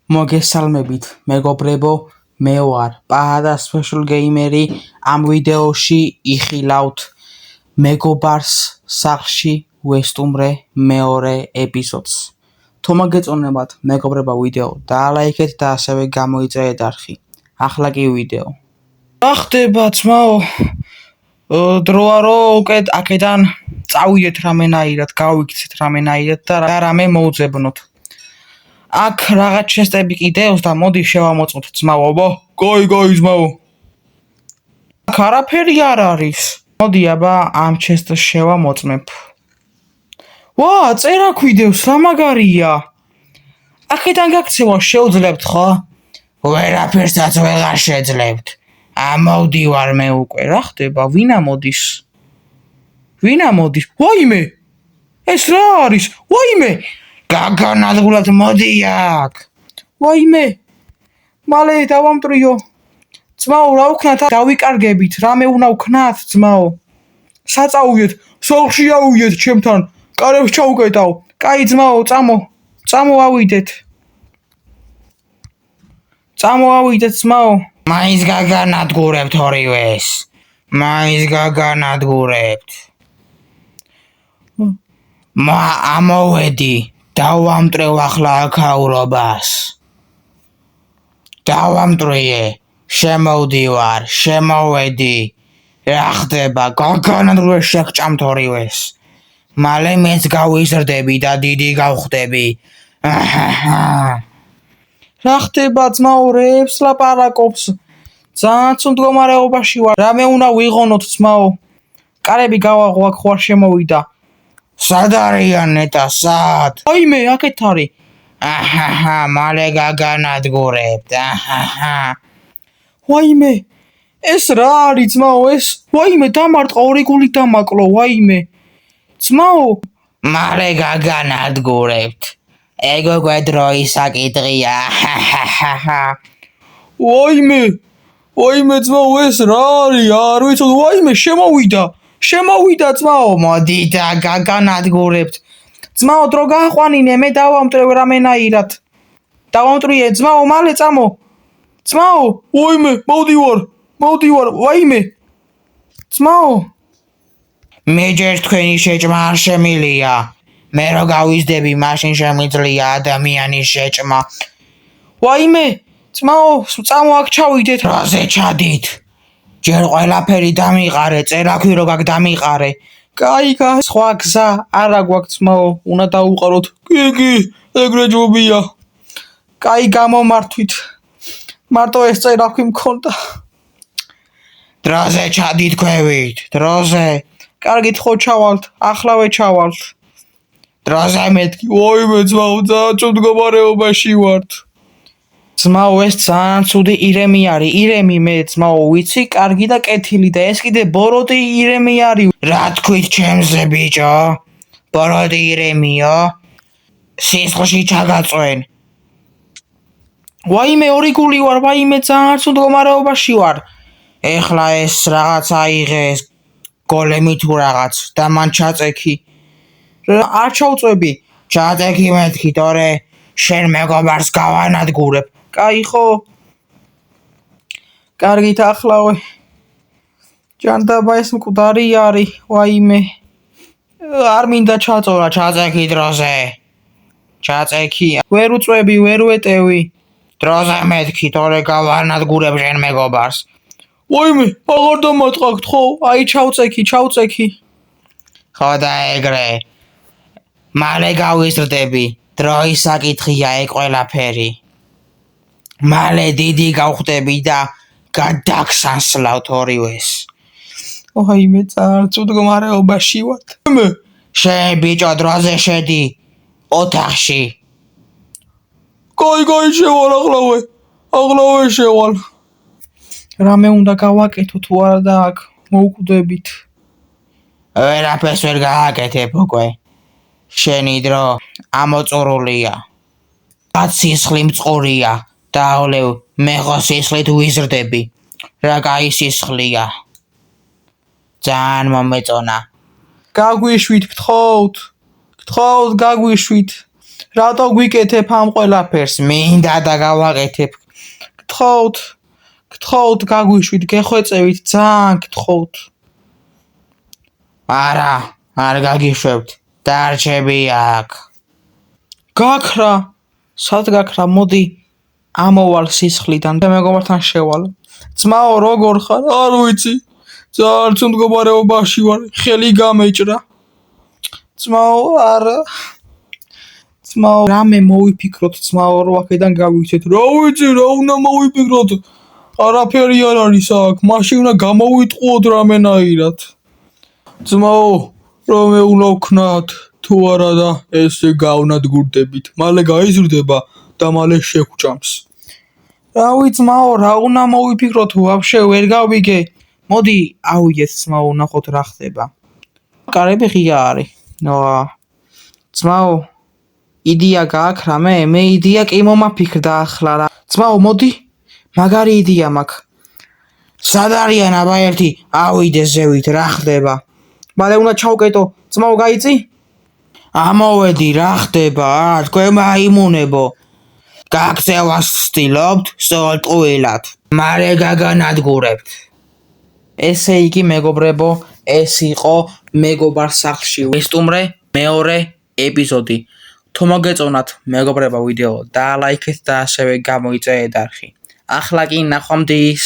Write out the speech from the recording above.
მოგესალმებით მეგობრებო, მე ვარ პაჰადა სპეშალ გეიმერი. ამ ვიდეოში იხილავთ მეგობარს სახლში ვესტუმრე მეორე ეპიზოდს. თუ მოგეწონებათ მეგობრებო ვიდეო, დაალაიქეთ და ასევე გამოიწერეთ არხი. ახლა კი ვიდეო. რა ხდება ძმაო? დროა რომ უკეთ აქედან წავიდეთ რამენაირად, გავიქცეთ რამენაირად და რამე მოუძებნოთ. აქ რაღაც ჩესტები კიდევს და მოდი შევამოწმოთ ძმაო. გოი ძმაო. აქ არაფერი არ არის. მოდი აბა ამ ჩესტს შევამოწმებ. ვა, წერა გვიდევს, რა მაგარია. აქედან გაქცევა შეუძლებთ ხო? ვერაფერსაც ვეღარ შეძლებთ. ამოვდივარ მე უკვე. რა ხდება? ვინ ამოდის? ვაიმე! ეს რა არის? ვაიმე! გაგანადგურებთ, მოდი აქ. ვაიმე! მალე დავამტრიო. ძმაო, რა ვქნათ? დავიკარგებით. რამე უნდა ვქნათ, ძმაო? საწავიდეთ, სახლში ავიდეთ ჩემთან. კარებს ჩავუკეტავ. კაი ძმაო, წამოვავიდეთ. ძმაო. მაინც გაგანადგურებთ ორივეს. ამოვედი. დავამტრევ ახლა აქაურობას. დავამტრიე. შემოვედი. რა ხდება? გაგანადგურე შეგჭამთ ორივეს. მალე მეც გავიზრდები და დიდი გავხდები. რა ხდება ძმაო, რეებს ლაპარაკობს. ძალიან ცუდ მდგომარეობაში ვარ. რამე უნდა ვიღონოთ ძმაო. კარები გავაღო, აქ ხوار შემოვიდა. სად არიან ნეტა, სად? ვაიმე, აქეთ არის. მალე გაგანადგურებთ. ვაიმე, ეს რა არის ძმაო? ეს ვაიმე, დამარტყა, ორი გული დამაკლო, ვაიმე. ძმაო, მალე გაგანადგურებთ. ეგ უკვე დროის საკითხია. ვაიმე ძმაო, ეს რა არის? არ ვიცოდი, ვაიმე, შემოვიდა ძმაო. მოდი და გაგანადგურებთ. ძმაო, დრო გააყვანინე, მე დავამტრევ რამენაირად. დავამტრიე, ძმაო, მალე წამო. ძმაო, ვაიმე, მოვდივარ, ვაიმე. ძმაო, მე ჯერ თქვენი შეჭმა არ შემილია. მე რო გავიზდები, მაშინ შემიძლია ადამიანის შეჭმა. ვაიმე, ძმაო, წამო აქ ჩავიდეთ. რაზე ჩადით? ჯერ ყველაფერი დამიყარე, წერაქვი რო გაგ დამიყარე. კაი, სხვა გზა არა გვაქვს ძმაო, უნდა დავუყაროთ. კი, ეგრე ჯობია. კაი, გამომართვით. მარტო ეს წერაქვი მქონდა. დროზე ჩადით ქვევით, დროზე. კარგით ხო ჩავალთ,ახლავე ჩავალთ. დროზე მეთქი. ვაიმე ძმაო, ძალიან ცუდ მდგომარეობაში ვართ. ძმაო, ეს ძალიან ცუდი ირემი არის. ირემი მე ძმაო, ვიცი, კარგი და კეთილი და ეს კიდე ბოროტი ირემი არის. რა თქვით ჩემზე ბიჭო? ბოროტი ირემიო? სისხლში ჩაგაწვენ. ვაიმე, ორი გული ვარ, ვაიმე, ძალიან ცუდ მდგომარეობაში ვარ. ეხლა ეს რაღაც აიღეს, გოლემი თუ რაღაც და მან ჩაწექი. არ ჩავწვევი. ჩაწექი მეთქი, თორე შენ მეგობარს გავანადგურებ. კაი ხო? კარგით, ახლავე. ჯანდაბა ეს მკვდარი არის, ვაიმე. არ მინდა ჩაწოლა, ჩაწექი დროზე. ჩაწექი. ვერ უწვევი, ვერ ვეტევი. დროზე მეთქი, თორე გავანადგურებ შენ მეგობარს. ვაიმე, აღარ დამატყავთ ხო? აი ჩავწექი. ხო და ეგრე. მალე გავიზრდები. დროის საკითხია ეგ ყველაფერი. მალე დიდი გავხდები და გადაგსანსლავთ ორივეს. ვაიმე, ძალიან ცუდ მდგომარეობაში ვართ. შენ ბიჭო, დროზე შედი ოთახში. კაი, შევალ ახლა შევალ. რამე უნდა გავაკეთო თუ არა და აქ მოვკვდებით. ვერაფერს ვერ გააკეთებ უკვე. შენი დრო ამოწურულია. რაც სისხლი მწყურია. დაავლევ, მე ხო სისხლით ვიზრდები. რა კაი სისხლია. ძალიან მომეწონა. გაგვიშვით, გთხოვთ, გაგვიშვით. რატო გვიკეთებ ამ ყველაფერს? მინდა და გავაკეთებ. გთხოვთ გაგვიშვით, გეხვეწევით, ძალიან გთხოვთ. არა, არ გაგიშვებთ. დარჩები აქ. გაქრა. სად გაქრა? მოდი ამოვალ სისხლიდან და მეგობართან შევალ. ძმაო, როგორ ხარ? არ ვიცი. ძალიან ცუდ მდგომარეობაში ვარ. ხელი გამეჭრა. ძმაო, არა. ძმაო, რამე მოვიფიქროთ, ძმაო, რომ აქედან გავიქცეთ. რა ვიცი, რა უნდა მოვიფიქროთ? არაფერი არ არის აქ. მაშინ უნდა გამოვიტყუოთ რამენაირად. ძმაო, რომე უნდა ვქნათ? თუ არა და ესე გავნადგურდებით. მალე გაიზრდება და მალე შეგვჭამს. რა ვიცი, ძმაო, რა უნდა მოვიფიქროთ? ვაფშე ვერ გავიგე. მოდი ავიდეთ, ძმაო, ნახოთ რა ხდება. კარები ღია არის. ძმაო, იდეა გააქრა მე იდეა კი მომაფიქრდა ახლა რა. ძმაო, მოდი, მაგარი იდეა მაქვს. სად არიან აბა ერთი? ავიდე ზევით, რა ხდება? მალე უნდა ჩავკეტო. ძმაო, გაიწი? ამოვედი, რა ხდება? თქვენ მაიმუნებო. გაქცევას ვცდილობთ, სოლტყუილად. მალე გაგანადგურებთ. ესე იგი, მეგობრებო, ეს იყო მეგობარ სახლში ვესტუმრე მეორე ეპიზოდი. თუ მოგეწონათ მეგობრებო ვიდეო, დაალაიქეთ და ასევე გამოიწერეთ არხი. ახლა კი ნახვამდის.